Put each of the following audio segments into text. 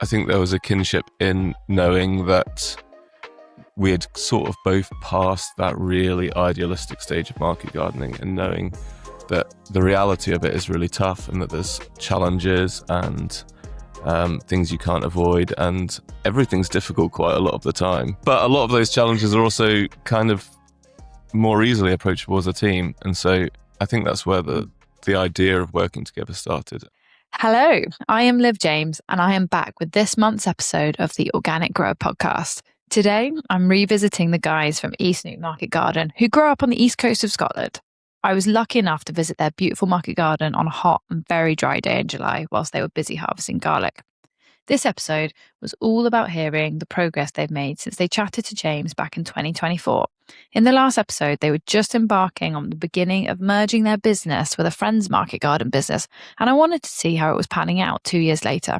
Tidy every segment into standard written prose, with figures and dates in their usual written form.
I think there was a kinship in knowing that we had sort of both passed that really idealistic stage of market gardening, and knowing that the reality of it is really tough, and that there's challenges and things you can't avoid, and everything's difficult quite a lot of the time. But a lot of those challenges are also kind of more easily approachable as a team. And so I think that's where the idea of working together started. Hello, I am Liv James, and I am back with this month's episode of the Organic Grower podcast. Today, I'm revisiting the guys from East Neuk Market Garden who grew up on the east coast of Scotland. I was lucky enough to visit their beautiful market garden on a hot and very dry day in July whilst they were busy harvesting garlic. This episode was all about hearing the progress they've made since they chatted to James back in 2024. In the last episode, they were just embarking on the beginning of merging their business with a friend's market garden business, and I wanted to see how it was panning out 2 years later.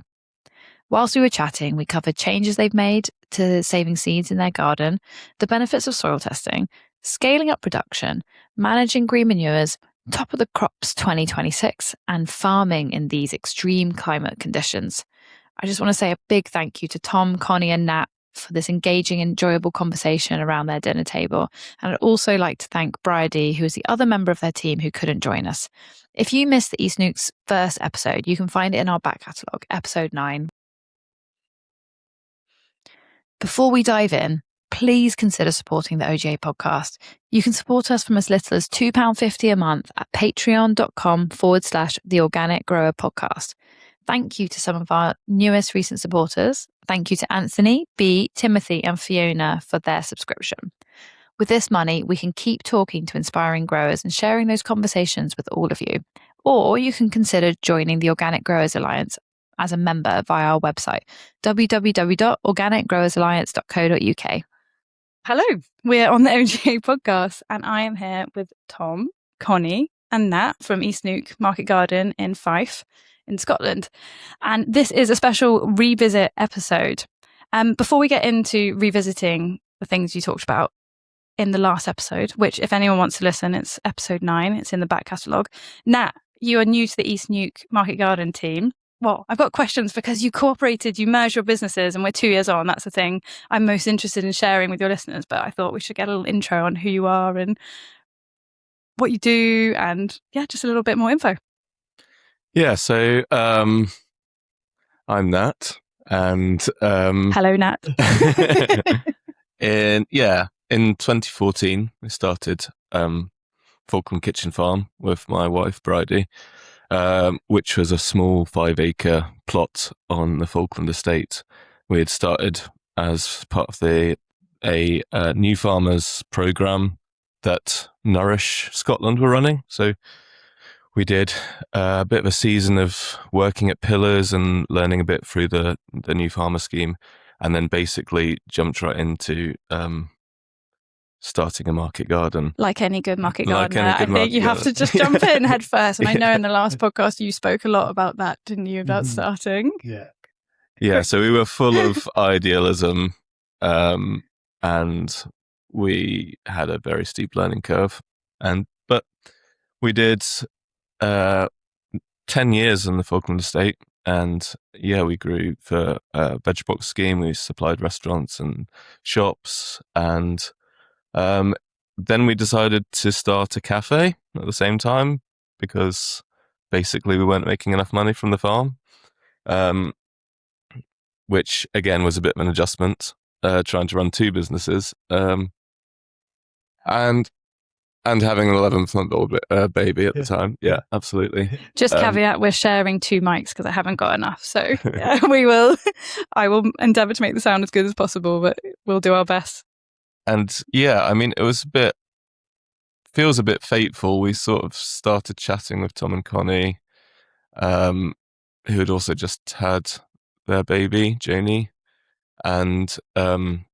Whilst we were chatting, we covered changes they've made to saving seeds in their garden, the benefits of soil testing, scaling up production, managing green manures, top of the crops 2026, and farming in these extreme climate conditions. I just want to say a big thank you to Tom, Connie, and Nat for this engaging, enjoyable conversation around their dinner table. And I'd also like to thank Bridie, who is the other member of their team who couldn't join us. If you missed the East Neuk's first episode, you can find it in our back catalogue, episode 9. Before we dive in, please consider supporting the OGA podcast. You can support us from as little as £2.50 a month at patreon.com/The Organic Grower Podcast. Thank you to some of our newest recent supporters. Thank you to Anthony, B, Timothy, and Fiona for their subscription. With this money, we can keep talking to inspiring growers and sharing those conversations with all of you. Or you can consider joining the Organic Growers Alliance as a member via our website, www.organicgrowersalliance.co.uk. Hello, we're on the OGA podcast, and I am here with Tom, Connie, and Nat from East Neuk Market Garden in Fife in Scotland. And this is a special revisit episode. Before we get into revisiting the things you talked about in the last episode, which if anyone wants to listen, it's episode 9, it's in the back catalogue. Nat, you are new to the East Neuk Market Garden team. Well, I've got questions because you cooperated, you merged your businesses, and we're 2 years on. That's the thing I'm most interested in sharing with your listeners. But I thought we should get a little intro on who you are and what you do, and just a little bit more info. Yeah, so I'm Nat, and hello, Nat. in 2014 we started Falkland Kitchen Farm with my wife Bridie, which was a small 5-acre plot on the Falkland estate. We had started as part of a new farmers program that Nourish Scotland were running. So we did a bit of a season of working at Pillars and learning a bit through the new farmer scheme, and then basically jumped right into starting a market garden. Like any good market gardener, I think you have to just jump in head first. And I know in the last podcast you spoke a lot about that, didn't you, about starting? Yeah, so we were full of idealism, and we had a very steep learning curve. But we did 10 years on the Falkland estate, and we grew for a veg box scheme. We supplied restaurants and shops, and then we decided to start a cafe at the same time because basically we weren't making enough money from the farm, which again was a bit of an adjustment, trying to run 2 businesses, and having an 11-month-old baby at the time. Yeah, absolutely. Just caveat, we're sharing 2 mics because I haven't got enough. So I will endeavour to make the sound as good as possible, but we'll do our best. And it feels a bit fateful. We sort of started chatting with Tom and Connie, who had also just had their baby, Janie. And it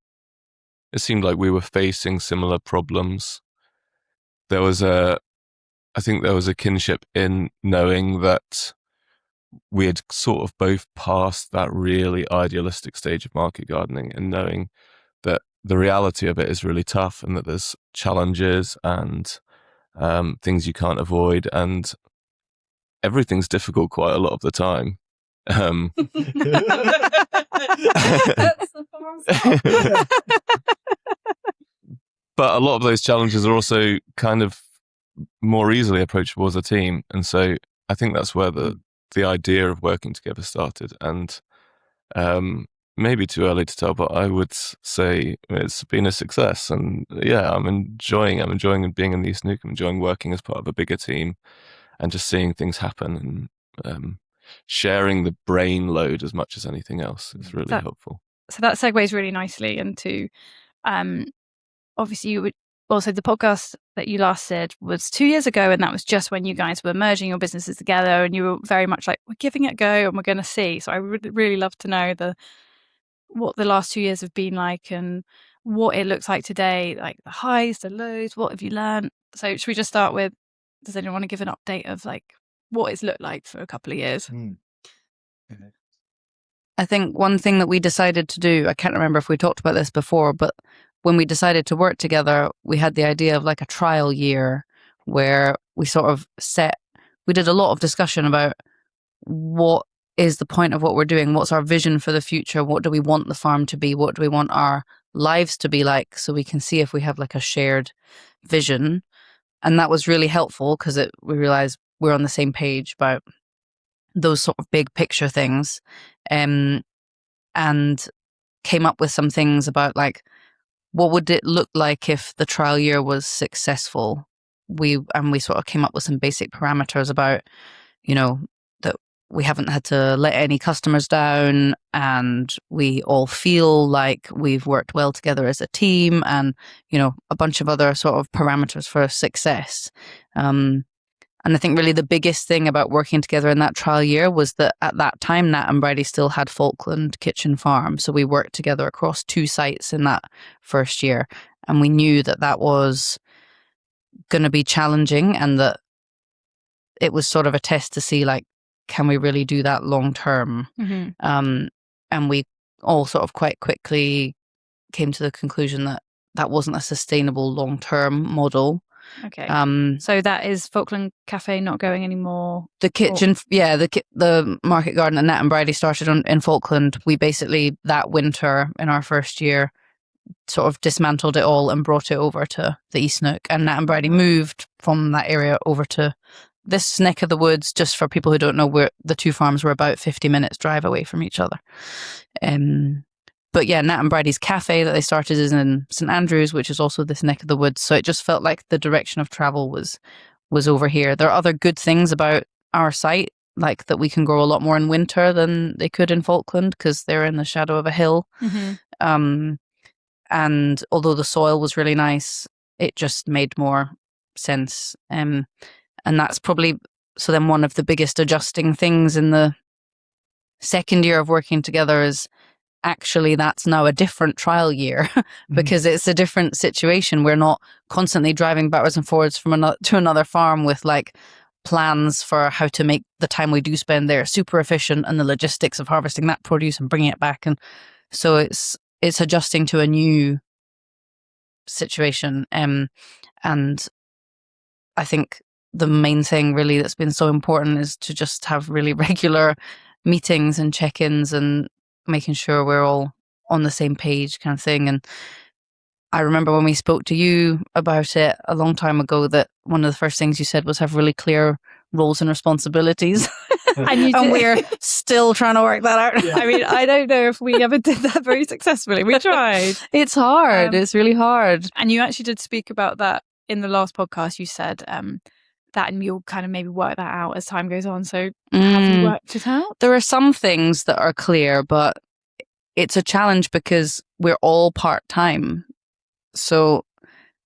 seemed like we were facing similar problems. I think there was a kinship in knowing that we had sort of both passed that really idealistic stage of market gardening, and knowing that the reality of it is really tough, and that there's challenges and things you can't avoid, and everything's difficult quite a lot of the time. That's the farm But a lot of those challenges are also kind of more easily approachable as a team. And so I think that's where the idea of working together started. And maybe too early to tell, but I would say it's been a success. And yeah, I'm enjoying being in the East Neuk. I'm enjoying working as part of a bigger team and just seeing things happen and sharing the brain load as much as anything else is really helpful. So that segues really nicely into obviously also the podcast that you last did was 2 years ago, and that was just when you guys were merging your businesses together, and you were very much like, we're giving it a go and we're going to see. So I would really love to know what the last 2 years have been like and what it looks like today, like the highs, the lows, what have you learned? So should we just start with, does anyone want to give an update of like what it's looked like for a couple of years? I think one thing that we decided to do, I can't remember if we talked about this before, but when we decided to work together, we had the idea of like a trial year where we sort of we did a lot of discussion about what is the point of what we're doing? What's our vision for the future? What do we want the farm to be? What do we want our lives to be like? So we can see if we have like a shared vision. And that was really helpful because we realized we're on the same page about those sort of big picture things. And came up with some things about like, what would it look like if the trial year was successful? We sort of came up with some basic parameters about, that we haven't had to let any customers down, and we all feel like we've worked well together as a team, and, a bunch of other sort of parameters for success. And I think really the biggest thing about working together in that trial year was that at that time, Nat and Bridie still had Falkland Kitchen Farm. So we worked together across 2 sites in that first year. And we knew that that was going to be challenging, and that it was sort of a test to see, like, can we really do that long term? Mm-hmm. And we all sort of quite quickly came to the conclusion that that wasn't a sustainable long term model. Okay. So that is Falkland Cafe not going anymore? The kitchen, the market garden that Nat and Bridie started in Falkland, we basically that winter in our first year sort of dismantled it all and brought it over to the East Neuk. And Nat and Bridie moved from that area over to this neck of the woods. Just for people who don't know, where the 2 farms were about 50 minutes drive away from each other. But yeah, Nat and Bridie's cafe that they started is in St Andrews, which is also this neck of the woods. So it just felt like the direction of travel was over here. There are other good things about our site, like that we can grow a lot more in winter than they could in Falkland because they're in the shadow of a hill. Mm-hmm. And although the soil was really nice, it just made more sense. And that's probably, so then one of the biggest adjusting things in the second year of working together is actually that's now a different trial year because it's a different situation. We're not constantly driving backwards and forwards from to another farm with like plans for how to make the time we do spend there super efficient and the logistics of harvesting that produce and bringing it back. And so it's adjusting to a new situation. And I think the main thing really that's been so important is to just have really regular meetings and check-ins and making sure we're all on the same page kind of thing. And I remember when we spoke to you about it a long time ago that one of the first things you said was have really clear roles and responsibilities. And we're still trying to work that out. Yeah. I mean, I don't know if we ever did that very successfully. We tried. It's hard. It's really hard. And you actually did speak about that in the last podcast. You said that and you'll kind of maybe work that out as time goes on. So have you worked it out? There are some things that are clear, but it's a challenge because we're all part-time. So,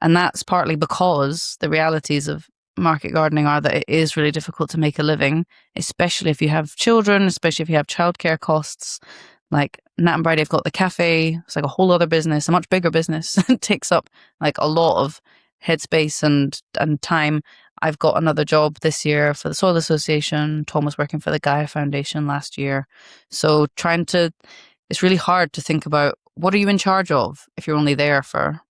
and that's partly because the realities of market gardening are that it is really difficult to make a living, especially if you have children, especially if you have childcare costs. Like Nat and Bridie have got the cafe. It's like a whole other business, a much bigger business. It takes up like a lot of headspace and time. I've got another job this year for the Soil Association. Tom was working for the Gaia Foundation last year. So it's really hard to think about what are you in charge of if you're only there for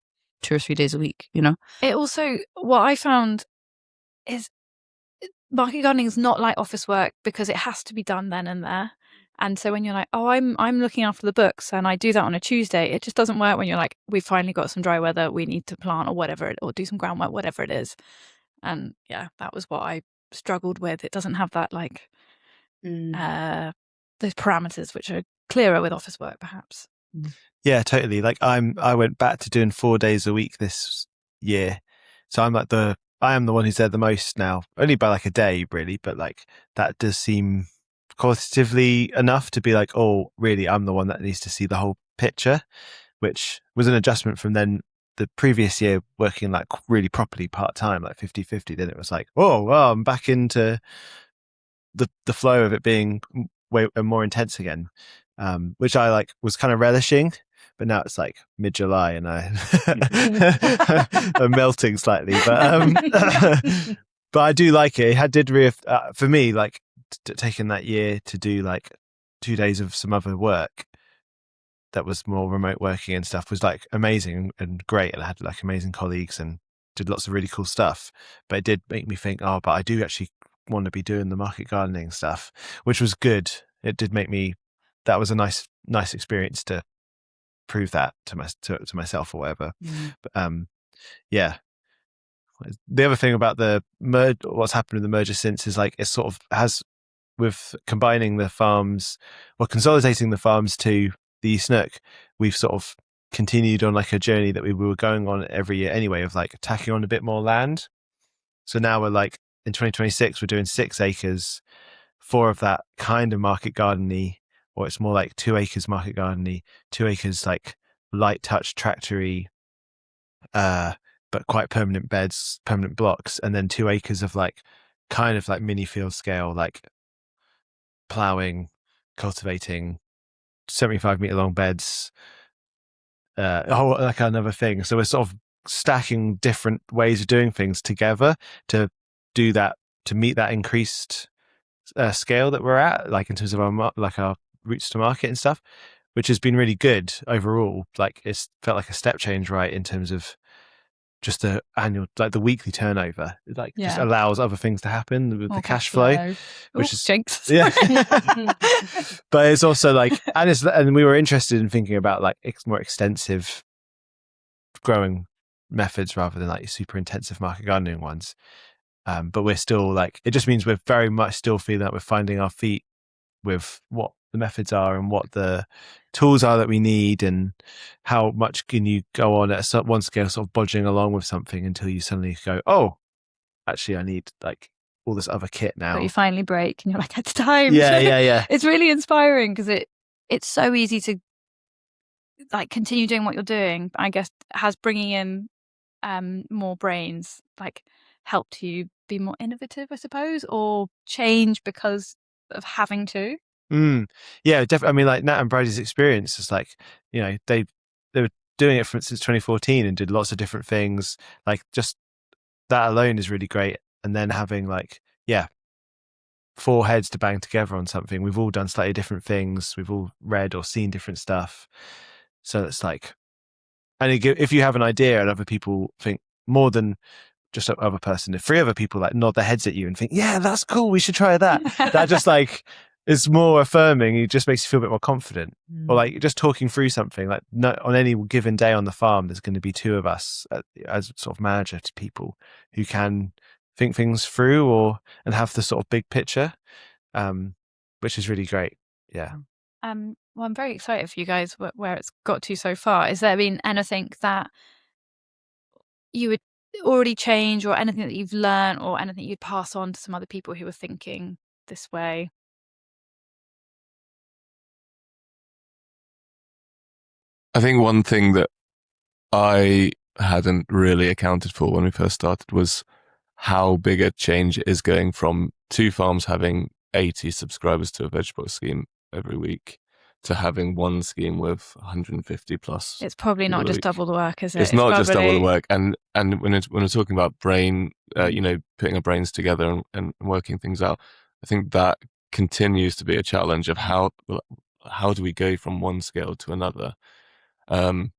2 or 3 days a week, It also, what I found is market gardening is not like office work because it has to be done then and there. And so when you're like, oh, I'm looking after the books and I do that on a Tuesday, it just doesn't work when you're like, we've finally got some dry weather, we need to plant or whatever, or do some groundwork, whatever it is. And yeah, that was what I struggled with. It doesn't have that like those parameters which are clearer with office work, perhaps. Yeah, totally. Like I went back to doing 4 days a week this year, so I am the one who's there the most now, only by like a day, really. But like that does seem qualitatively enough to be like, oh, really, I'm the one that needs to see the whole picture, which was an adjustment from then the previous year working like really properly part time, like 50-50. Then it was like, oh, well, I'm back into the flow of it being way more intense again, which I like was kind of relishing. But now it's like mid-July and I'm melting slightly. But I do like it. It did for me, like taking that year to do like 2 days of some other work that was more remote working and stuff was like amazing and great. And I had like amazing colleagues and did lots of really cool stuff. But it did make me think, oh, but I do actually want to be doing the market gardening stuff, which was good. It did make me, that was a nice experience to prove that to myself or whatever. But yeah, the other thing about what's happened in the merger since is like it sort of has, with combining the farms or consolidating the farms to the East Neuk, we've sort of continued on like a journey that we were going on every year anyway, of like tacking on a bit more land. So now we're like in 2026 we're doing 6 acres, 4 of that kind of market garden-y, or it's more like 2 acres market garden-y, 2 acres like light touch tractory, but quite permanent beds, permanent blocks, and then 2 acres of like kind of like mini field scale, like ploughing, cultivating, 75-meter long beds, like another thing. So we're sort of stacking different ways of doing things together to do that, to meet that increased scale that we're at, like in terms of our routes to market and stuff, which has been really good overall. Like it's felt like a step change, right, in terms of just the annual, like the weekly turnover. It like just allows other things to happen with the cash flow, which is jinx. Yeah. But it's also like, and we were interested in thinking about like more extensive growing methods rather than like super intensive market gardening ones. But we're still like, it just means we're very much still feeling that we're finding our feet with what the methods are and what the tools are that we need, and how much can you go on at one scale sort of bodging along with something until you suddenly go, oh, actually I need like all this other kit now. But you finally break and you're like, it's time. Yeah. It's really inspiring because it's so easy to like continue doing what you're doing. I guess has bringing in more brains like helped you be more innovative, I suppose, or change because of having to? Yeah, definitely. I mean, like Nat and Bridie's experience is like, you know, they were doing it since 2014 and did lots of different things. Like just that alone is really great. And then having like, 4 heads to bang together on something. We've all done slightly different things. We've all read or seen different stuff. So it's like, and if you have an idea and other people think more than just the other person, if 3 other people like nod their heads at you and think, yeah, that's cool, we should try that. That just like is more affirming. It just makes you feel a bit more confident. Or like just talking through something, like on any given day on the farm, there's going to be 2 of us as sort of manager to people who can think things through and have the sort of big picture, which is really great. Yeah. Well, I'm very excited for you guys where it's got to so far. Has there been anything that you would already change, or anything that you've learned, or anything you'd pass on to some other people who are thinking this way? I think one thing that I hadn't really accounted for when we first started was how big a change it is going from 2 farms having 80 subscribers to a vegetable scheme every week to having one scheme with 150 plus. It's probably not just double the work, is it? It's not just double the work. And when we're talking about brain, putting our brains together and working things out, I think that continues to be a challenge of how do we go from one scale to another. And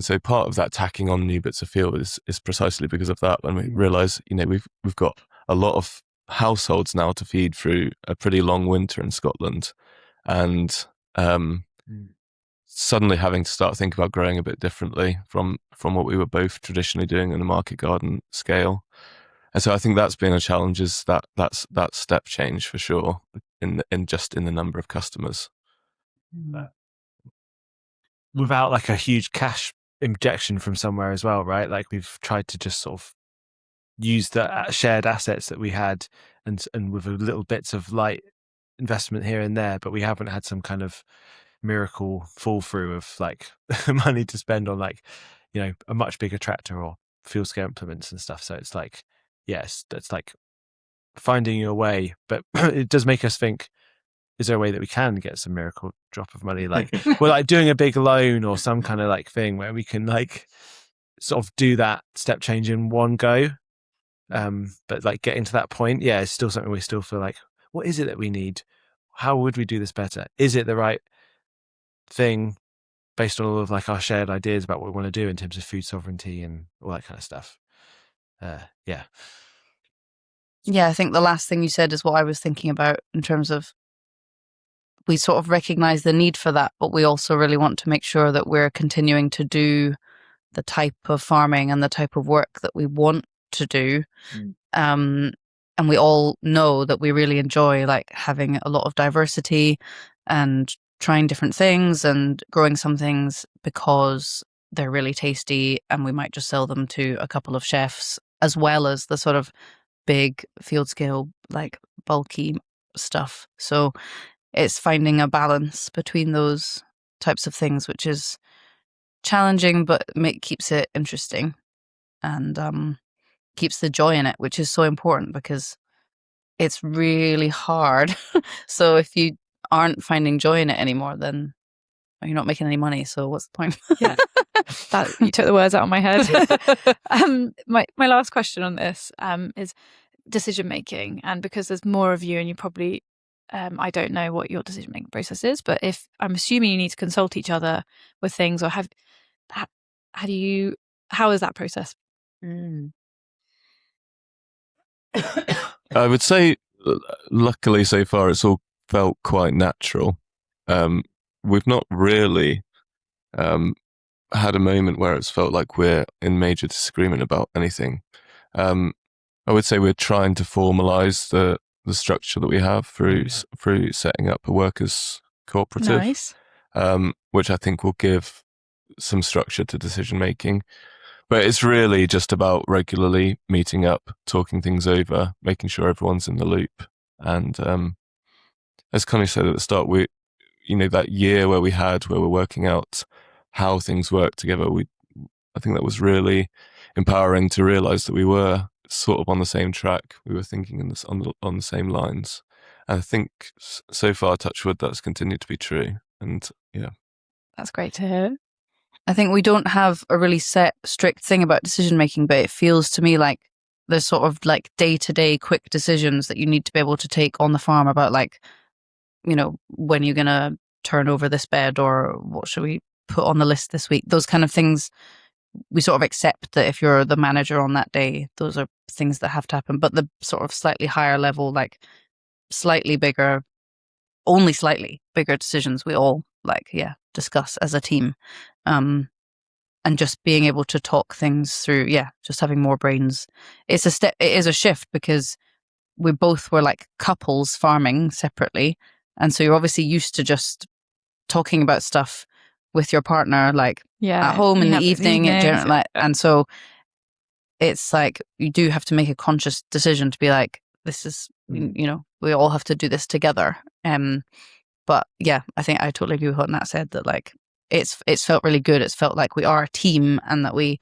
so part of that tacking on new bits of field is precisely because of that. When we realise, we've got a lot of households now to feed through a pretty long winter in Scotland, and suddenly having to start thinking about growing a bit differently from what we were both traditionally doing in a market garden scale. And so I think that's been a challenge, is that step change for sure in the number of customers. Without like a huge cash injection from somewhere as well, right? Like we've tried to just sort of use the shared assets that we had and with a little bits of light investment here and there, but we haven't had some kind of miracle fall through of like money to spend on like, you know, a much bigger tractor or field scale implements and stuff. So it's like, yes, that's like finding your way, but it does make us think, is there a way that we can get some miracle drop of money? Like we're like doing a big loan or some kind of like thing where we can like sort of do that step change in one go. But like getting to that point, yeah, it's still something we still feel like, what is it that we need? How would we do this better? Is it the right thing based on all of like our shared ideas about what we want to do in terms of food sovereignty and all that kind of stuff? Yeah. Yeah, I think the last thing you said is what I was thinking about, in terms of we sort of recognize the need for that, but we also really want to make sure that we're continuing to do the type of farming and the type of work that we want to do. And we all know that we really enjoy like having a lot of diversity and trying different things and growing some things because they're really tasty and we might just sell them to a couple of chefs, as well as the sort of big field scale, like bulky stuff. So it's finding a balance between those types of things, which is challenging, but keeps it interesting and keeps the joy in it, which is so important because it's really hard. So if you aren't finding joy in it anymore, then you're not making any money. So what's the point? Yeah, that you took the words out of my head. My last question on this is decision making, and because there's more of you, and you probably I don't know what your decision making process is, but if I'm assuming you need to consult each other with things, or how is that process? I would say, luckily so far, it's all felt quite natural. We've not really had a moment where it's felt like we're in major disagreement about anything. I would say we're trying to formalize the structure that we have through setting up a workers' cooperative, Nice. which I think will give some structure to decision making. But it's really just about regularly meeting up, talking things over, making sure everyone's in the loop. And as Connie said at the start, that year where we're working out how things work together, I think that was really empowering to realize that we were sort of on the same track. We were thinking on the same lines. And I think so far, touch wood, that's continued to be true. And yeah. That's great to hear. I think we don't have a really set, strict thing about decision making, but it feels to me like there's sort of like day-to-day quick decisions that you need to be able to take on the farm about, like, you know, when you're going to turn over this bed, or what should we put on the list this week? Those kind of things, we sort of accept that if you're the manager on that day, those are things that have to happen. But the sort of slightly higher level, like only slightly bigger decisions, we all discuss as a team. And just being able to talk things through, just having more brains. It is a shift because we both were like couples farming separately. And so you're obviously used to just talking about stuff with your partner, like at home in the evening. And so it's like you do have to make a conscious decision to be like, this is, we all have to do this together. But yeah, I think I totally agree with what Nat said, that like it's felt really good. It's felt like we are a team and that we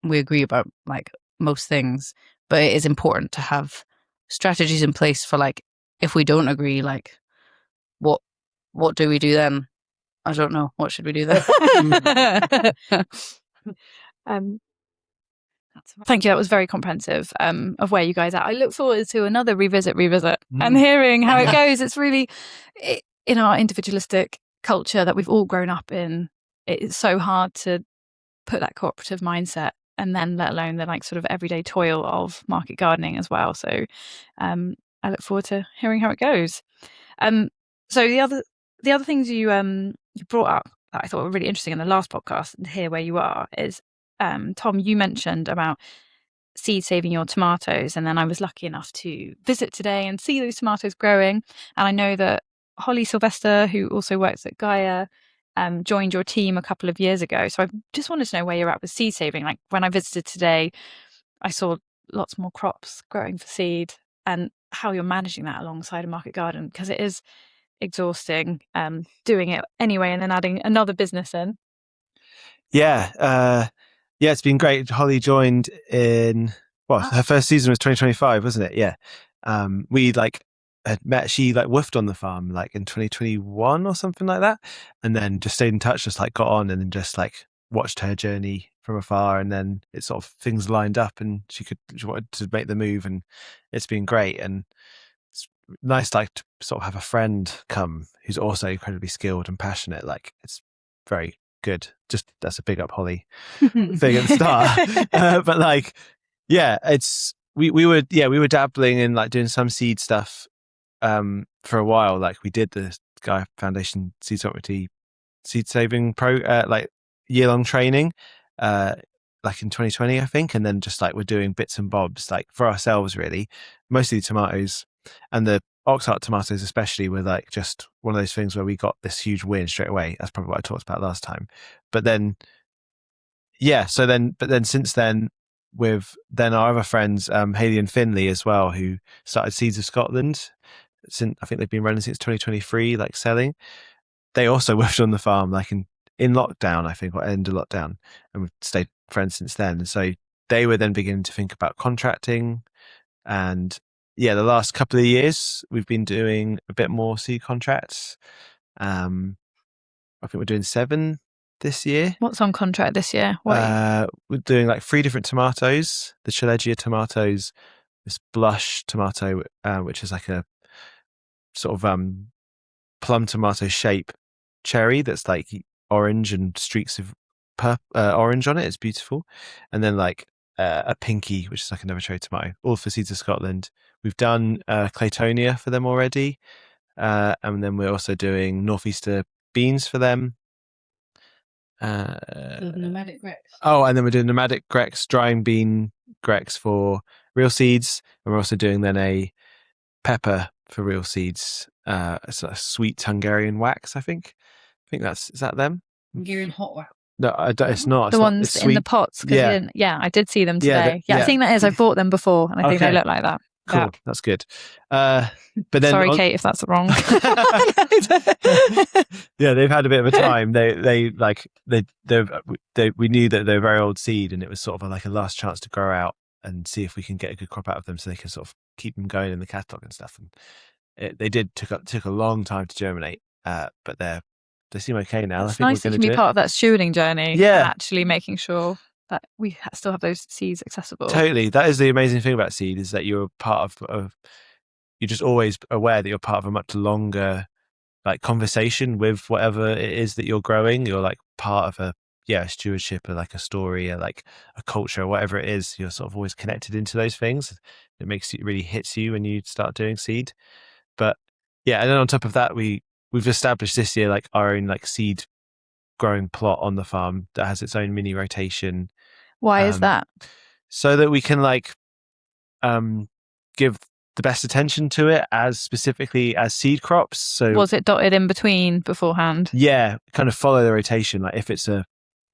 agree about like most things. But it is important to have strategies in place for like, if we don't agree, like what do we do then? I don't know. What should we do then? Thank you. That was very comprehensive of where you guys are. I look forward to another revisit and hearing how it goes. It's really, in our individualistic culture that we've all grown up in, it's so hard to put that cooperative mindset, and then let alone the like sort of everyday toil of market gardening as well. So I look forward to hearing how it goes. So the other things you brought up that I thought were really interesting in the last podcast, and here where you are, is Tom, you mentioned about seed saving your tomatoes, and then I was lucky enough to visit today and see those tomatoes growing. And I know that Holly Sylvester, who also works at Gaia, joined your team a couple of years ago. So I just wanted to know where you're at with seed saving. Like when I visited today, I saw lots more crops growing for seed, and how you're managing that alongside a market garden, because it is exhausting doing it anyway and then adding another business in. Yeah, it's been great. Holly joined in her first season was 2025, wasn't it? Yeah. We had met, she woofed on the farm in 2021 or something like that, and then just stayed in touch, just got on, and then just watched her journey from afar, and then it sort of things lined up, and she wanted to make the move, and it's been great. And it's nice to sort of have a friend come who's also incredibly skilled and passionate. It's very good. Just that's a big up Holly thing at the start. But it's we were dabbling in doing some seed stuff for a while. We did the Gaia Foundation Seed Sovereignty seed saving year-long training in 2020, I think, and then just we're doing bits and bobs for ourselves, really, mostly tomatoes, and the Oxheart tomatoes especially were just one of those things where we got this huge win straight away. That's probably what I talked about last time. But then since then, with our other friends, Hayley and Finley as well, who started Seeds of Scotland, I think they've been running since 2023, selling. They also worked on the farm in lockdown, I think, or end of lockdown, and we've stayed friends since then. And so they were then beginning to think about contracting, and the last couple of years we've been doing a bit more seed contracts. I think we're doing 7 this year. What's on contract this year? We're doing 3 different tomatoes: the Chilegia tomatoes, this blush tomato, which is a sort of plum tomato shape cherry that's orange and streaks of orange on it. It's beautiful. And then a pinky, which is another cherry tomato, all for Seeds of Scotland. We've done Claytonia for them already, and then we're also doing Northeaster beans for them. The nomadic Grex. Oh, and then we're doing nomadic Grex, drying bean Grex for Real Seeds, and we're also doing then a pepper for Real Seeds. It's a sweet Hungarian wax, I think. Is that them? Hungarian hot wax. No, it's not. The ones in the pots. Yeah. I did see them today. I think that is. I've bought them before, and I think they look like that. Cool, yeah. That's good. But then, sorry, Kate, if that's wrong. Yeah, they've had a bit of a time. We knew that they're very old seed, and it was sort of a last chance to grow out and see if we can get a good crop out of them, so they can sort of keep them going in the catalogue and stuff. And they took a long time to germinate, but they seem okay now. It's I think nice we're to going to be part of that stewarding journey. Yeah, and actually making sure that we still have those seeds accessible. Totally, that is the amazing thing about seed, is that you're part of you're just always aware that you're part of a much longer conversation with whatever it is that you're growing. You're part of a stewardship, or a story, or a culture, or whatever it is. You're sort of always connected into those things. It really hits you when you start doing seed. But and then on top of that, we've established this year our own seed growing plot on the farm that has its own mini rotation. Why is that? So that we can give the best attention to it as specifically as seed crops. So was it dotted in between beforehand? Yeah, kind of follow the rotation. If it's a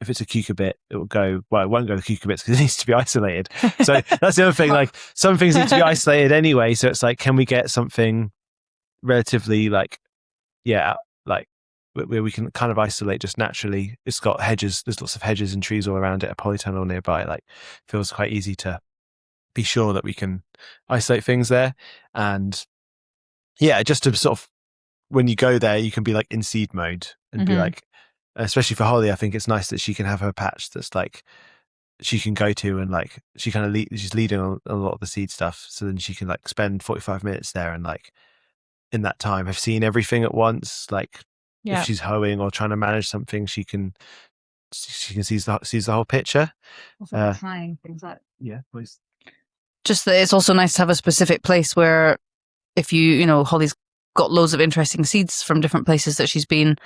cucurbit, it will go. Well, it won't go to cucurbits because it needs to be isolated. So that's the other thing. Some things need to be isolated anyway. So it's can we get something relatively where we can kind of isolate just naturally. It's got hedges. There's lots of hedges and trees all around it. A polytunnel nearby. Feels quite easy to be sure that we can isolate things there. And just to sort of, when you go there, you can be in seed mode and be especially for Holly, I think it's nice that she can have her patch that's she can go to, and she kind of she's leading on a lot of the seed stuff. So then she can spend 45 minutes there, and in that time have seen everything at once. If she's hoeing or trying to manage something, she can sees the whole picture. Also trying things out. Yeah, please. Just that it's also nice to have a specific place where, if Holly's got loads of interesting seeds from different places that she's been,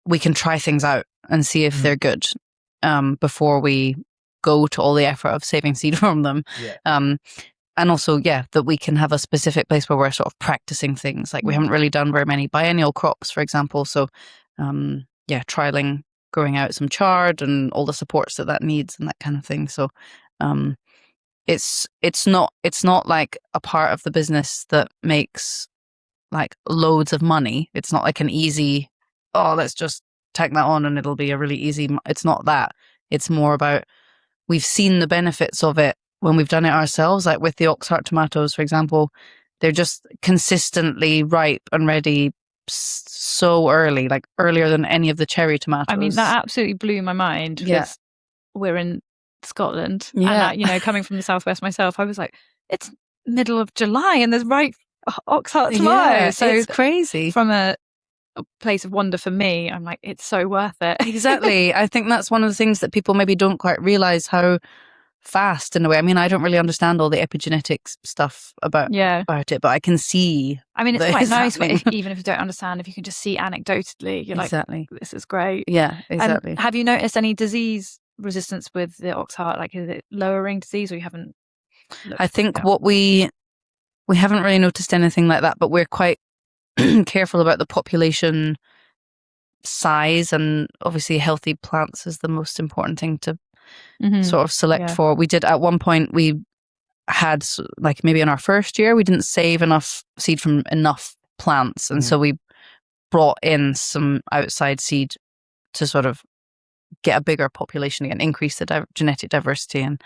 we can try things out and see if they're good before we go to all the effort of saving seed from them. And also, that we can have a specific place where we're sort of practicing things. Like we haven't really done very many biennial crops, for example. So, trialing growing out some chard and all the supports that needs and that kind of thing. So, it's not like a part of the business that makes like loads of money. It's not like an easy, let's just tack that on and it'll be a really easy. It's not that. It's more about we've seen the benefits of it when we've done it ourselves, like with the Oxheart tomatoes, for example. They're just consistently ripe and ready so early, like earlier than any of the cherry tomatoes. I mean, that absolutely blew my mind because we're in Scotland. And, coming from the southwest myself, I was like, it's middle of July and there's ripe Oxheart tomatoes. Yeah, so it's crazy. From a place of wonder for me, I'm like, it's so worth it. Exactly. I think that's one of the things that people maybe don't quite realize how fast in a way. I mean, I don't really understand all the epigenetics stuff about it, but I can see. I mean, it's quite nice, even if you don't understand, if you can just see anecdotally, you're like, this is great. Yeah, exactly. Have you noticed any disease resistance with the Oxheart? Like, is it lowering disease, or you haven't? I think what we haven't really noticed anything like that, but we're quite careful about the population size, and obviously healthy plants is the most important thing to sort of select for. We did at one point, we had like maybe in our first year, we didn't save enough seed from enough plants. And so we brought in some outside seed to sort of get a bigger population again, increase the genetic diversity and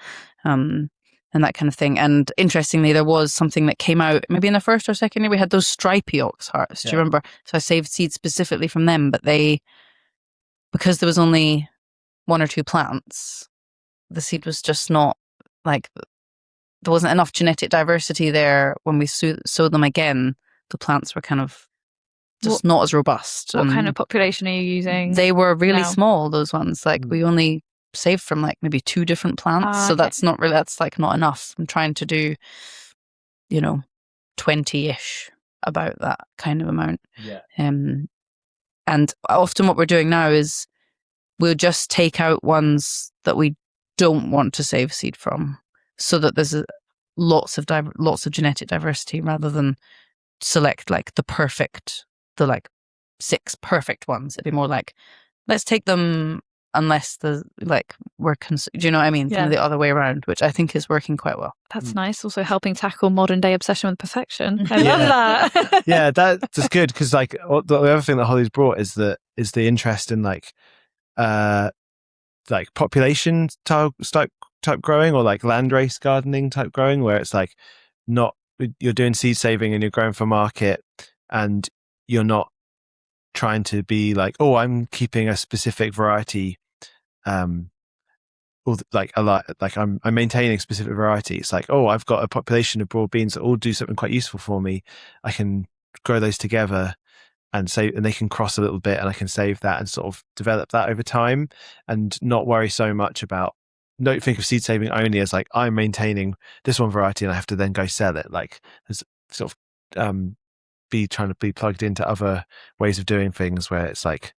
that kind of thing. And interestingly, there was something that came out maybe in the first or second year. We had those stripy Oxhearts. Do you remember? So I saved seeds specifically from them, but because there was only one or two plants, the seed was just not like, there wasn't enough genetic diversity there. When we sowed them again, the plants were kind of just not as robust. What kind of population are you using? They were really small, those ones. Like we only saved from like maybe 2 different plants. So that's like not enough. I'm trying to do, 20-ish, about that kind of amount. And often what we're doing now is we'll just take out ones that we don't want to save seed from, so that there's lots of genetic diversity, rather than select like the like 6 perfect ones. It'd be more like, let's take them unless the like do you know what I mean? Kind of the other way around, which I think is working quite well. That's nice. Also helping tackle modern day obsession with perfection. I love that. Yeah, that's good, because like the other thing that Holly's brought is the interest in like population type growing, or like landrace gardening type growing, where it's like not, you're doing seed saving and you're growing for market, and you're not trying to be like, I'm keeping a specific variety, or like a lot, like I'm maintaining specific variety. It's like, I've got a population of broad beans that all do something quite useful for me. I can grow those together and they can cross a little bit, and I can save that and sort of develop that over time, and not worry so much about, don't think of seed saving only as like, I'm maintaining this one variety and I have to then go sell it. Like there's sort of trying to be plugged into other ways of doing things, where it's like,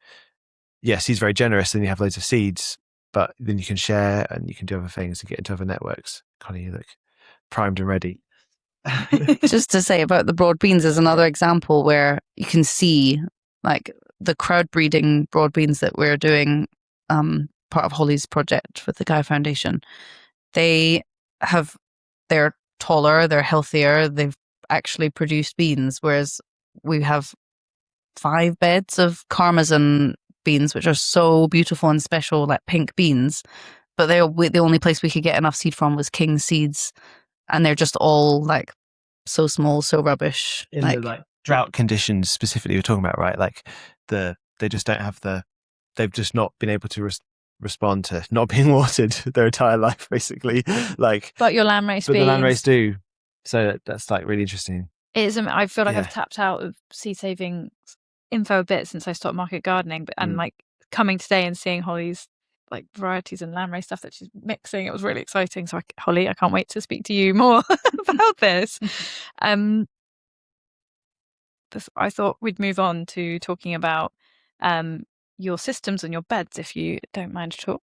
seed's very generous and you have loads of seeds, but then you can share and you can do other things and get into other networks. Connie, you look primed and ready. Just to say about the broad beans is another example where you can see like the crowd breeding broad beans that we're doing, part of Holly's project with the Gaia Foundation. They're taller, they're healthier, they've actually produced beans, whereas we have 5 beds of Karmazin beans, which are so beautiful and special, like pink beans, but the only place we could get enough seed from was King Seeds, and they're just all like so small, so rubbish. In the like drought conditions specifically you're talking about, right? Like they just don't have they've just not been able to respond to not being watered their entire life, basically. Like, but your landrace the landrace do. So that's like really interesting. It is. I feel like I've tapped out of seed saving info a bit since I stopped market gardening, but and like coming today and seeing Holly's like varieties and landrace stuff that she's mixing, it was really exciting. So Holly, I can't wait to speak to you more about this. I thought we'd move on to talking about your systems and your beds, if you don't mind at all.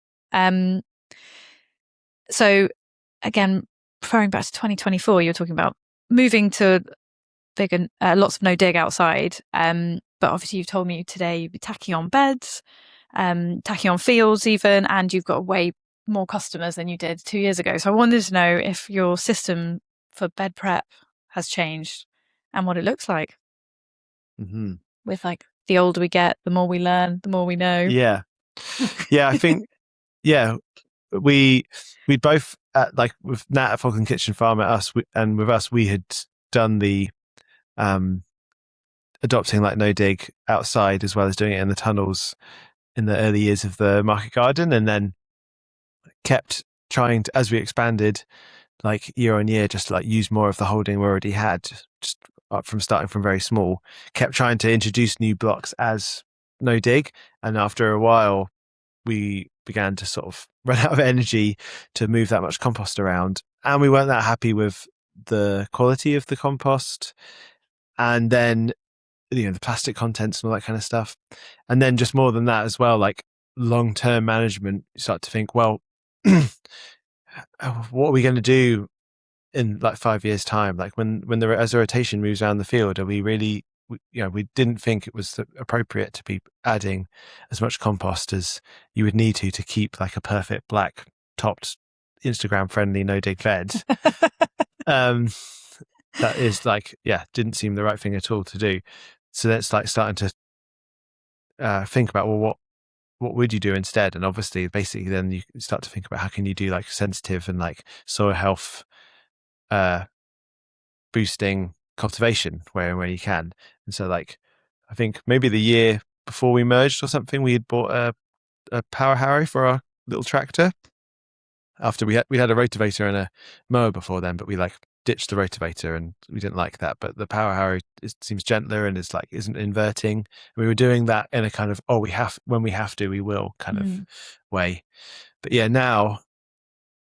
So again, referring back to 2024, you're talking about moving to bigger, lots of no dig outside. But obviously you've told me today you'd be tacking on beds, tacking on fields even, and you've got way more customers than you did 2 years ago. So I wanted to know if your system for bed prep has changed and what it looks like. Mm-hmm. With like the older we get, the more we learn, the more we know. Yeah. I think we both like with Nat at Falcon Kitchen Farm at us, and with us we had done the adopting like no dig outside as well as doing it in the tunnels in the early years of the market garden, and then kept trying to, as we expanded like year on year, just like use more of the holding we already had, just from starting from very small, kept trying to introduce new blocks as no dig. And after a while, we began to sort of run out of energy to move that much compost around. And we weren't that happy with the quality of the compost. And then, the plastic contents and all that kind of stuff. And then just more than that as well, like long-term management, you start to think, well, what are we going to do in like 5 years time? Like as the rotation moves around the field, are we really, we didn't think it was appropriate to be adding as much compost as you would need to keep like a perfect black topped Instagram friendly no dig bed. That is like, didn't seem the right thing at all to do. So that's like starting to think about, well, what would you do instead? And obviously, basically, then you start to think about how can you do like sensitive and like soil health boosting cultivation where you can. And so like, I think maybe the year before we merged or something, we had bought a power harrow for our little tractor. After we had a rotavator and a mower before then, but we like ditched the rotavator and we didn't like that. But the power harrow seems gentler and isn't inverting. And we were doing that in a kind of when we have to we will kind of way. But now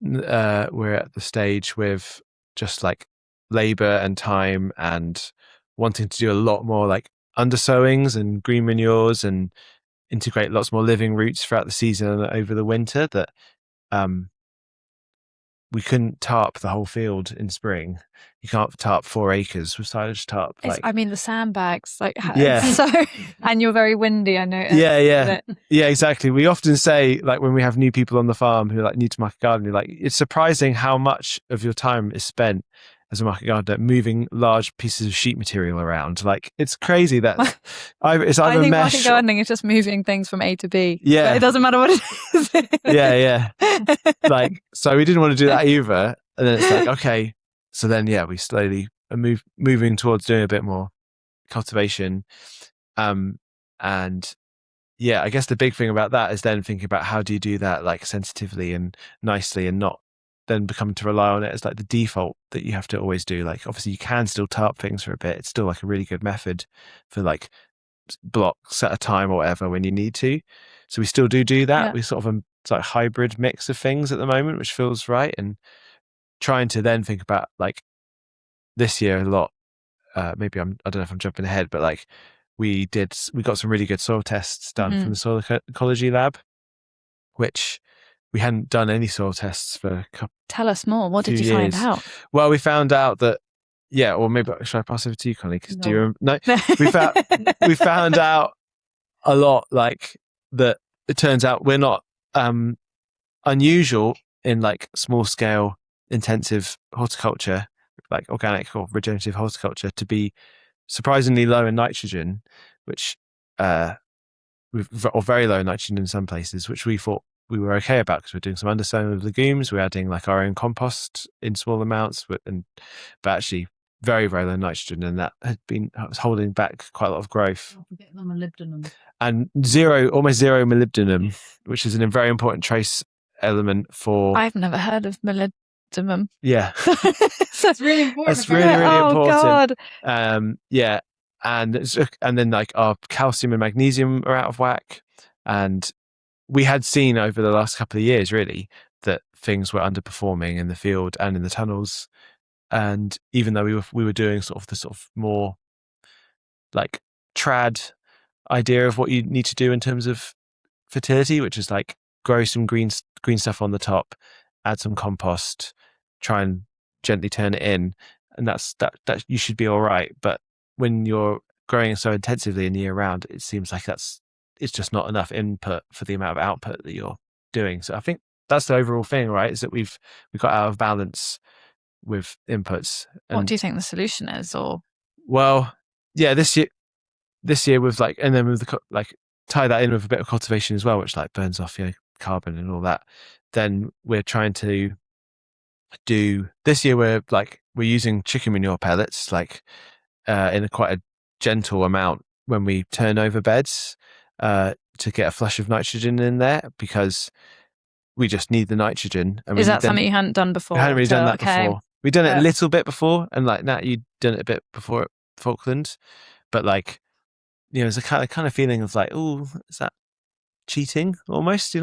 we're at the stage with just like labor and time and wanting to do a lot more like undersowings and green manures and integrate lots more living roots throughout the season and over the winter, that we couldn't tarp the whole field in spring. You can't tarp 4 acres. We decided to tarp the sandbags, like yeah. So, and you're very windy, I know. Yeah, exactly. We often say, like when we have new people on the farm who are like new to market gardening, like it's surprising how much of your time is spent as a market gardener moving large pieces of sheet material around. Like it's crazy that it's either I think mesh. Market gardening is just moving things from A to B. Yeah, but it doesn't matter what it is. yeah. Like so, we didn't want to do that either. And then it's like, okay, so then we slowly are moving towards doing a bit more cultivation, and I guess the big thing about that is then thinking about how do you do that like sensitively and nicely and not then become to rely on it as like the default that you have to always do. Like obviously you can still tarp things for a bit. It's still like a really good method for like blocks at a time or whatever when you need to. So we still do that. Yeah. We sort of it's like hybrid mix of things at the moment, which feels right. And trying to then think about like this year a lot. Maybe I don't know if I'm jumping ahead, but like we got some really good soil tests done from the soil ecology lab, which we hadn't done any soil tests for a couple. Tell us more. What did you years. find out? Well, we found out that or maybe should I pass over to you, Connie? Because do you remember? No, we found out a lot. Like that, it turns out we're not unusual in like small scale intensive horticulture, like organic or regenerative horticulture, to be surprisingly low in nitrogen, which or very low in nitrogen in some places, which we thought we were okay about because we're doing some undersowing of legumes. We're adding like our own compost in small amounts, but actually very, very low nitrogen, and that was holding back quite a lot of growth. Molybdenum. And almost zero molybdenum, which is a very important trace element for. I've never heard of molybdenum. Yeah, that's really important. That's really, really important. God. And then like our calcium and magnesium are out of whack, and we had seen over the last couple of years really that things were underperforming in the field and in the tunnels. And even though we were doing the more like trad idea of what you need to do in terms of fertility, which is like grow some green stuff on the top, add some compost, try and gently turn it in, and that you should be all right. But when you're growing so intensively in year round, it seems like it's just not enough input for the amount of output that you're doing. So I think that's the overall thing, right? Is that we've got out of balance with inputs. And, what do you think the solution is? Or well, yeah, this year with like, and then with the like tie that in with a bit of cultivation as well, which like burns off carbon and all that. Then we're trying to do this year. We're using chicken manure pellets, like in quite a gentle amount when we turn over beds, to get a flush of nitrogen in there, because we just need the nitrogen. I mean, is that something you hadn't done before? I hadn't really done that before. We've done it a little bit before, and like Nat, you'd done it a bit before at Falkland, but like, there's a kind of feeling of like, oh, is that cheating almost,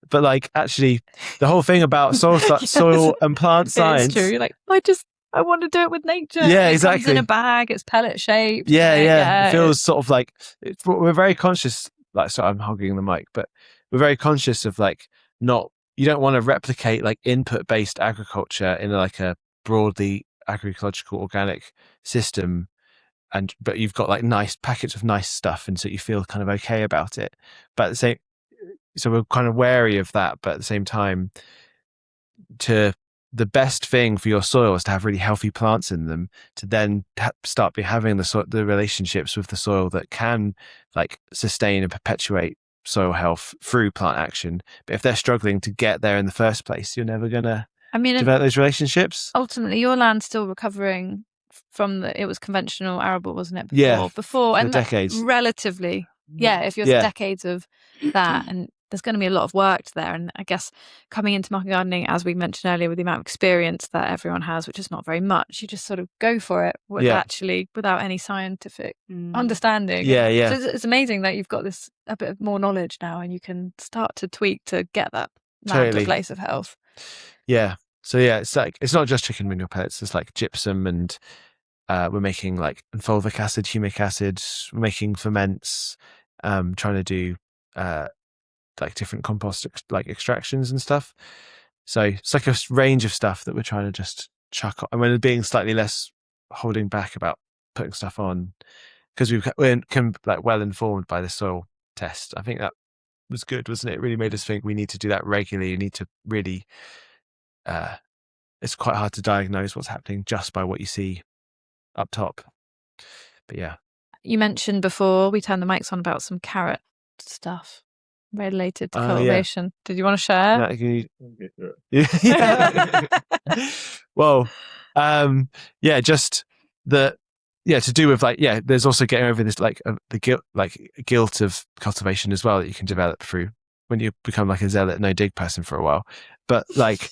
But like, actually, the whole thing about soil and plant science. It's true. Like, I want to do it with nature. Yeah, it exactly. Comes in a bag. It's pellet shaped. Yeah. It feels sort of like we're very conscious. Like, sorry, I'm hogging the mic, but we're very conscious of like you don't want to replicate like input based agriculture in like a broadly agroecological organic system, but you've got like nice packets of nice stuff, and so you feel kind of okay about it. But at the same, so we're kind of wary of that. But at the same time, the best thing for your soil is to have really healthy plants in them, to then start having the relationships with the soil that can like sustain and perpetuate soil health through plant action. But if they're struggling to get there in the first place, you're never gonna develop those relationships. Ultimately, your land's still recovering from it was conventional arable, wasn't it? Before and decades. Relatively, if you're decades of that, and there's going to be a lot of work there. And I guess coming into market gardening, as we mentioned earlier, with the amount of experience that everyone has, which is not very much, you just sort of go for it without any scientific understanding. So it's amazing that you've got a bit of more knowledge now, and you can start to tweak to get that land to place of health. Yeah. So it's like, it's not just chicken manure pellets. It's like gypsum, and we're making like fulvic acid, humic acid. We're making ferments. Trying to do like different compost like extractions and stuff. So it's like a range of stuff that we're trying to just chuck on. And we're being slightly less holding back about putting stuff on, because we're like well informed by the soil test. I think that was good, wasn't it? It really made us think we need to do that regularly. You need to really, it's quite hard to diagnose what's happening just by what you see up top. But yeah. You mentioned before we turned the mics on about some carrot stuff related to cultivation. Yeah. Did you want to share? Well, just to do with like, there's also getting over this like the guilt of cultivation as well that you can develop through when you become like a zealot no dig person for a while. But like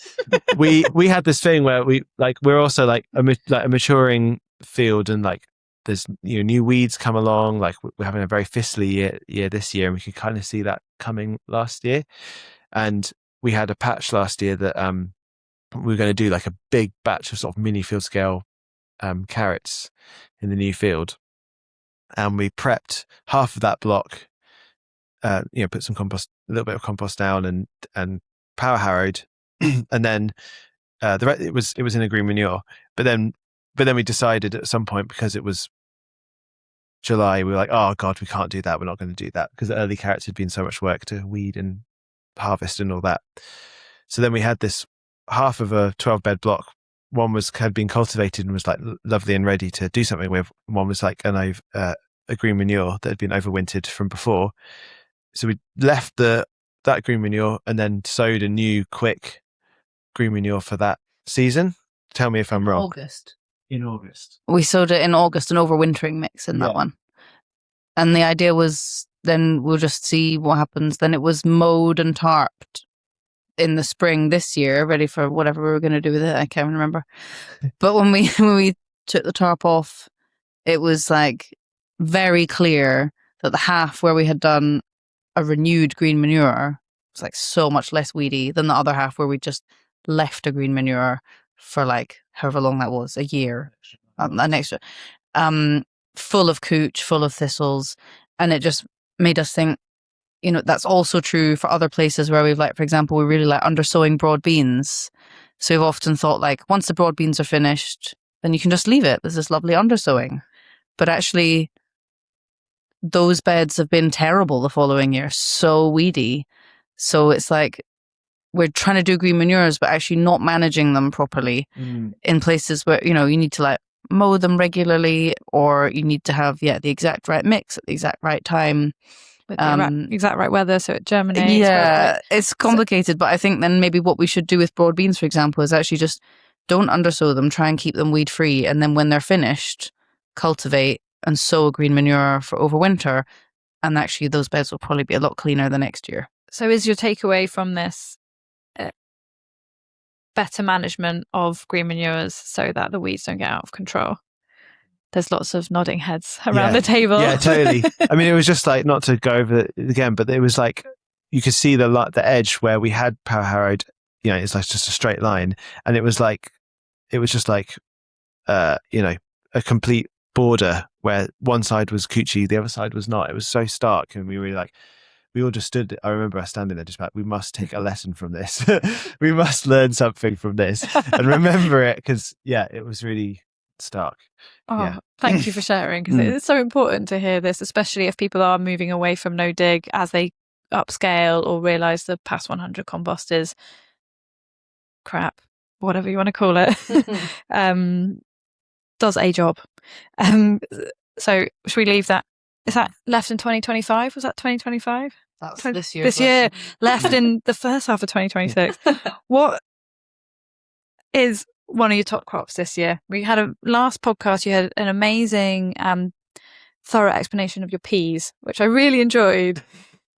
we had this thing where we're also like a maturing field, and like there's new weeds come along. Like we're having a very thistly year this year, and we could kind of see that coming last year. And we had a patch last year that we were going to do like a big batch of sort of mini field scale carrots in the new field, and we prepped half of that block. Put some compost, a little bit of compost down, and power harrowed, and then the rest, it was in a green manure. But then we decided at some point, because it was July, we were like, oh God, we can't do that. We're not going to do that, because the early carrots had been so much work to weed and harvest and all that. So then we had this half of a 12-bed block. One had been cultivated and was like lovely and ready to do something with. One was like a green manure that had been overwintered from before. So we left that green manure and then sowed a new quick green manure for that season. Tell me if I'm wrong. In August. We sowed it in August, an overwintering mix in that one. And the idea was then we'll just see what happens. Then it was mowed and tarped in the spring this year, ready for whatever we were going to do with it. I can't remember. But when we took the tarp off, it was like very clear that the half where we had done a renewed green manure was like so much less weedy than the other half where we just left a green manure for like however long that was, a year, an extra. full of cooch, full of thistles. And it just made us think, that's also true for other places where we've for example, we really like undersowing broad beans. So we've often thought once the broad beans are finished, then you can just leave it. There's this lovely undersowing. But actually, those beds have been terrible the following year, so weedy. So it's we're trying to do green manures, but actually not managing them properly in places where, you need to mow them regularly, or you need to have, the exact right mix at the exact right time. With the exact right weather, so it germinates. Yeah, it's complicated, but I think then maybe what we should do with broad beans, for example, is actually just don't undersow them, try and keep them weed free, and then when they're finished, cultivate and sow green manure for overwinter, and actually those beds will probably be a lot cleaner the next year. So is your takeaway from this better management of green manures so that the weeds don't get out of control? There's lots of nodding heads around the table. Yeah, totally. I mean, it was just not to go over it again, but it was you could see the edge where we had power harrowed. It's just a straight line, and it was just a complete border where one side was coochie, the other side was not. It was so stark, and we were we all just stood. I remember us standing there, just we must take a lesson from this. We must learn something from this and remember it, because it was really stark. Oh, thank you for sharing, because it's so important to hear this, especially if people are moving away from no dig as they upscale or realise the past 100 compost is crap, whatever you want to call it. Does a job. So should we leave that? Is that left in 2025? Was that 2025? That's this year. This year, left in the first half of 2026. What is one of your top crops this year? We had a last podcast, you had an amazing thorough explanation of your peas, which I really enjoyed.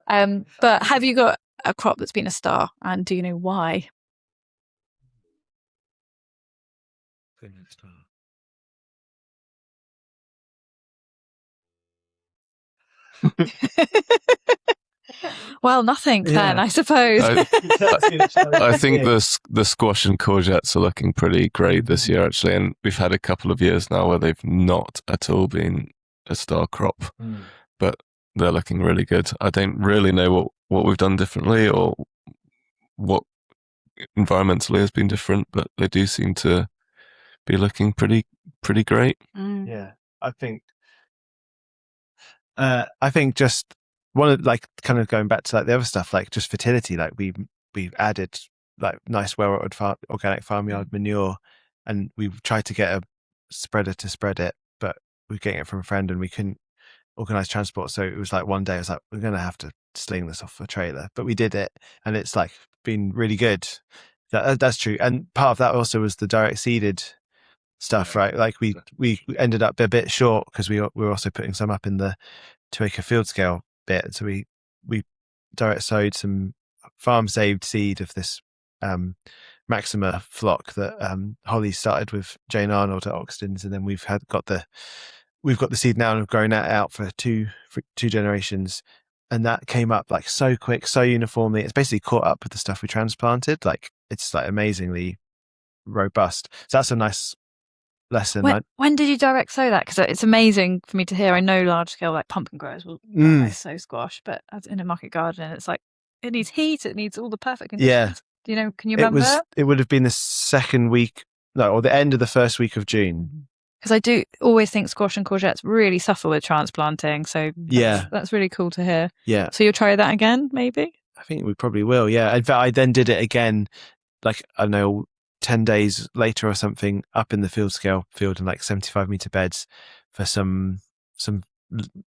But have you got a crop that's been a star, and do you know why? Well, nothing then, I suppose. I think the squash and courgettes are looking pretty great this year, actually, and we've had a couple of years now where they've not at all been a star crop, but they're looking really good. I don't really know what we've done differently or what environmentally has been different, but they do seem to be looking pretty great. Yeah, I think just one of kind of going back to the other stuff, just fertility, we've added nice well-rotted organic farmyard manure, and we've tried to get a spreader to spread it, but we're getting it from a friend and we couldn't organize transport, so it was one day I was we're gonna have to sling this off a trailer, but we did it, and it's been really good. That's true, and part of that also was the direct seeded stuff, right? We ended up a bit short because we were also putting some up in the 2-acre field scale bit, so we direct sowed some farm saved seed of this Maxima flock that Holly started with Jane Arnold at Oxton's, and then we've got the seed now and have grown that out for two generations, and that came up so quick, so uniformly. It's basically caught up with the stuff we transplanted. It's amazingly robust. So that's a nice lesson. When did you direct sow that? Because it's amazing for me to hear. I know large scale pumpkin growers will sow squash, but as in a market garden, it's it needs heat, it needs all the perfect conditions. Yeah. Do you know? Can you remember? It would have been the second week, or the end of the first week of June. Because I do always think squash and courgettes really suffer with transplanting. So that's really cool to hear. Yeah. So you'll try that again, maybe? I think we probably will. Yeah. In fact, I then did it again, I don't know, 10 days later or something, up in the field in 75-meter beds for some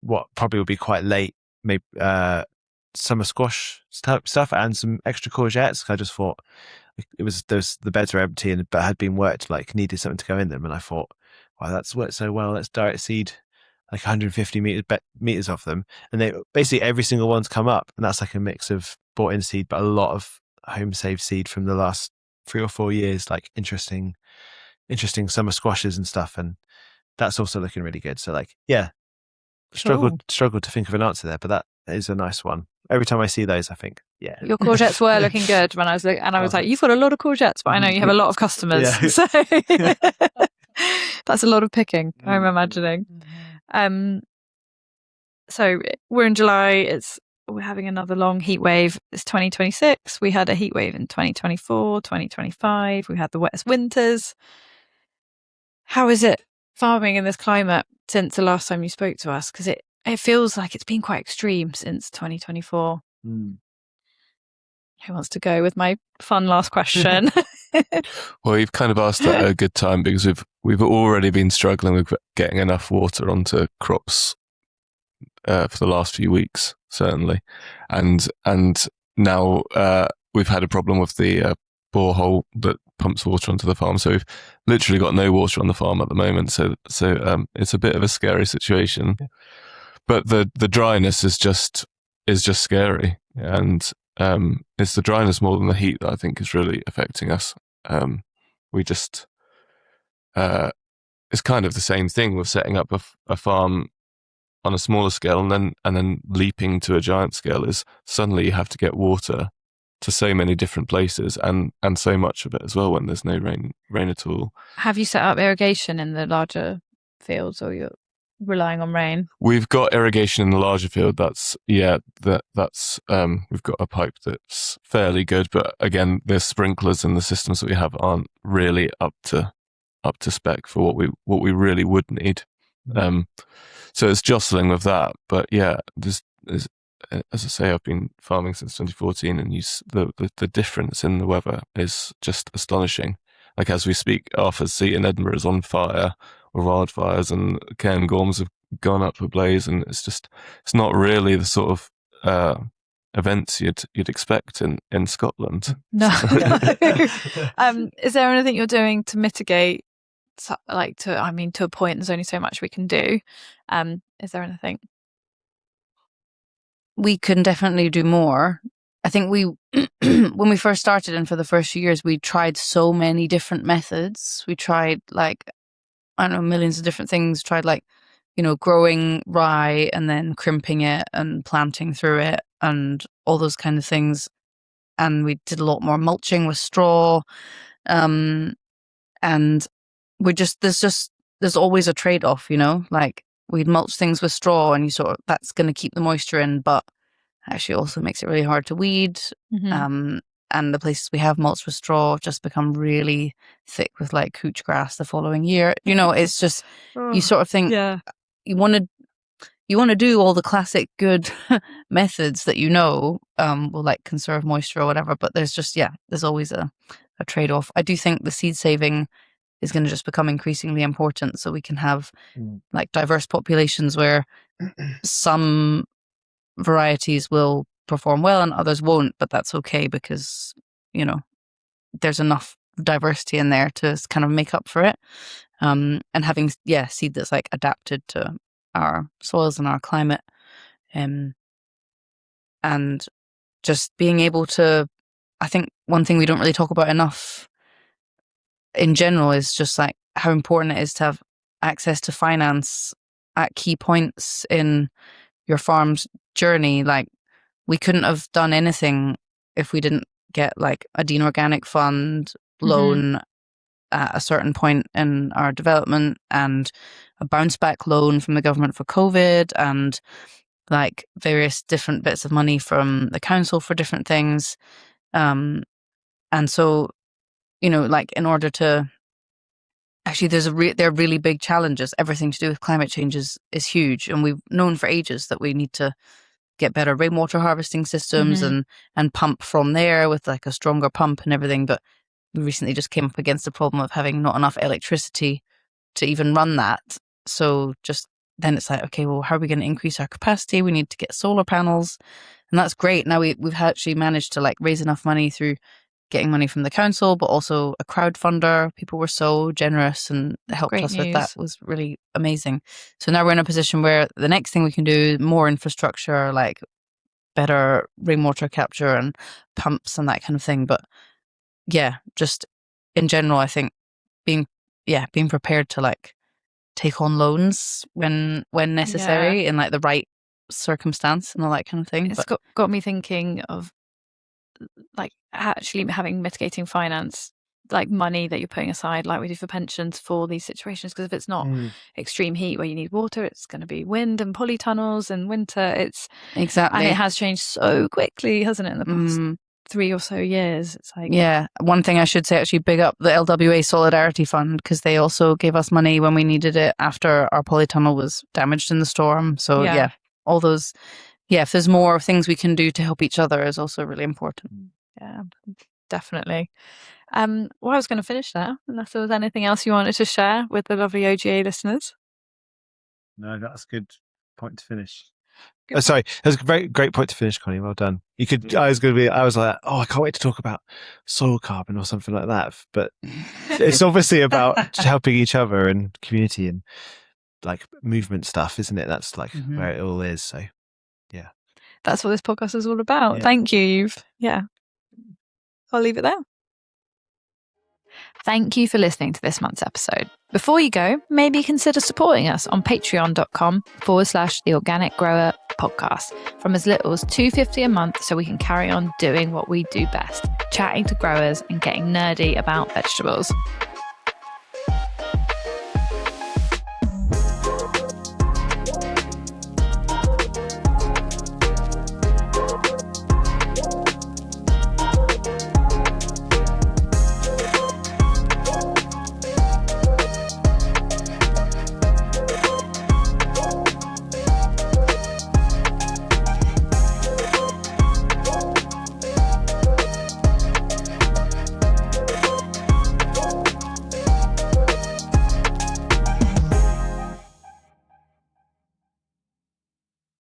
what probably would be quite late, maybe summer squash type stuff and some extra courgettes. I just thought the beds were empty but had been worked, needed something to go in them, and I thought, wow, that's worked so well, let's direct seed 150 meters off them, and they basically every single one's come up, and that's a mix of bought in seed but a lot of home saved seed from the last 3 or 4 years, interesting summer squashes and stuff, and that's also looking really good. So struggled to think of an answer there, but that is a nice one. Every time I see those, I think, yeah. Your courgettes were looking good when I was looking, and I was you've got a lot of courgettes, but I know you have a lot of customers, so that's a lot of picking, I'm imagining. So we're in July. We're having another long heat wave. It's 2026. We had a heat wave in 2024, 2025. We had the wettest winters. How is it farming in this climate since the last time you spoke to us? Because it feels like it's been quite extreme since 2024. Who wants to go with my fun last question? Well, you've kind of asked that at a good time, because we've already been struggling with getting enough water onto crops for the last few weeks, certainly, and now we've had a problem with the borehole that pumps water onto the farm. So we've literally got no water on the farm at the moment. So it's a bit of a scary situation. But the dryness is just scary, and it's the dryness more than the heat that I think is really affecting us. We just it's kind of the same thing with setting up a farm on a smaller scale and then leaping to a giant scale. Is suddenly you have to get water to so many different places and so much of it as well when there's no rain at all. Have you set up irrigation in the larger fields, or you're relying on rain? We've got irrigation in the larger field. That's we've got a pipe that's fairly good, but again, the sprinklers and the systems that we have aren't really up to spec for what we really would need. So it's jostling with that. But yeah, there's as I say, I've been farming since 2014, and the difference in the weather is just astonishing. Like as we speak, Arthur's Seat in Edinburgh is on fire, or wildfires, and Cairngorms have gone up ablaze, and it's not really the sort of events you'd expect in Scotland. No. Is there anything you're doing to mitigate? To a point, there's only so much we can do. Is there anything? We can definitely do more. I think when we first started, and for the first few years, we tried so many different methods. We tried millions of different things. Tried growing rye and then crimping it and planting through it and all those kind of things. And we did a lot more mulching with straw. And there's always a trade-off, like we'd mulch things with straw and that's going to keep the moisture in, but actually also makes it really hard to weed. Mm-hmm. And the places we have mulched with straw just become really thick with couch grass the following year. It's just, you sort of think, yeah, you want to do all the classic good methods that will conserve moisture or whatever, but there's always a trade-off. I do think the seed saving is going to just become increasingly important, so we can have diverse populations where some varieties will perform well and others won't, but that's okay because there's enough diversity in there to kind of make up for it. And having seed that's adapted to our soils and our climate, and just being able to, I think one thing we don't really talk about enough in general is just how important it is to have access to finance at key points in your farm's journey. We couldn't have done anything if we didn't get a Dean Organic Fund loan at a certain point in our development, and a bounce back loan from the government for COVID, and various different bits of money from the council for different things. And so, in order to actually, there are really big challenges. Everything to do with climate change is huge, and we've known for ages that we need to get better rainwater harvesting systems and pump from there with a stronger pump and everything. But we recently just came up against the problem of having not enough electricity to even run that. So just then it's okay, well, how are we going to increase our capacity? We need to get solar panels, and that's great. Now we've actually managed to raise enough money through getting money from the council, but also a crowdfunder. People were so generous and helped us with that. It was really amazing. So now we're in a position where the next thing we can do, more infrastructure, better rainwater capture and pumps and that kind of thing. But just in general, I think being prepared to take on loans when necessary in the right circumstance and all that kind of thing. It's got me thinking of actually having mitigating finance like money that you're putting aside, like we do for pensions, for these situations. Because if it's not extreme heat where you need water, it's going to be wind and polytunnels and winter. Exactly. And it has changed so quickly, hasn't it, in the past 3 or so years? It's like, yeah. One thing I should say, actually big up the LWA Solidarity Fund, because they also gave us money when we needed it after our polytunnel was damaged in the storm. So yeah, all those, if there's more things we can do to help each other is also really important. Yeah, definitely. Well, I was going to finish there, unless there was anything else you wanted to share with the lovely OGA listeners. No, that's a good point to finish. Sorry, that was a great point to finish, Connie. Well done. You could. I was like, oh, I can't wait to talk about soil carbon or something like that. But it's obviously about helping each other and community and like movement stuff, isn't it? That's like where it all is. So, yeah, that's what this podcast is all about. Yeah. Thank you. I'll leave it there. Thank you for listening to this month's episode. Before you go, maybe consider supporting us on patreon.com/The Organic Grower Podcast from as little as $2.50 a month, so we can carry on doing what we do best, chatting to growers and getting nerdy about vegetables.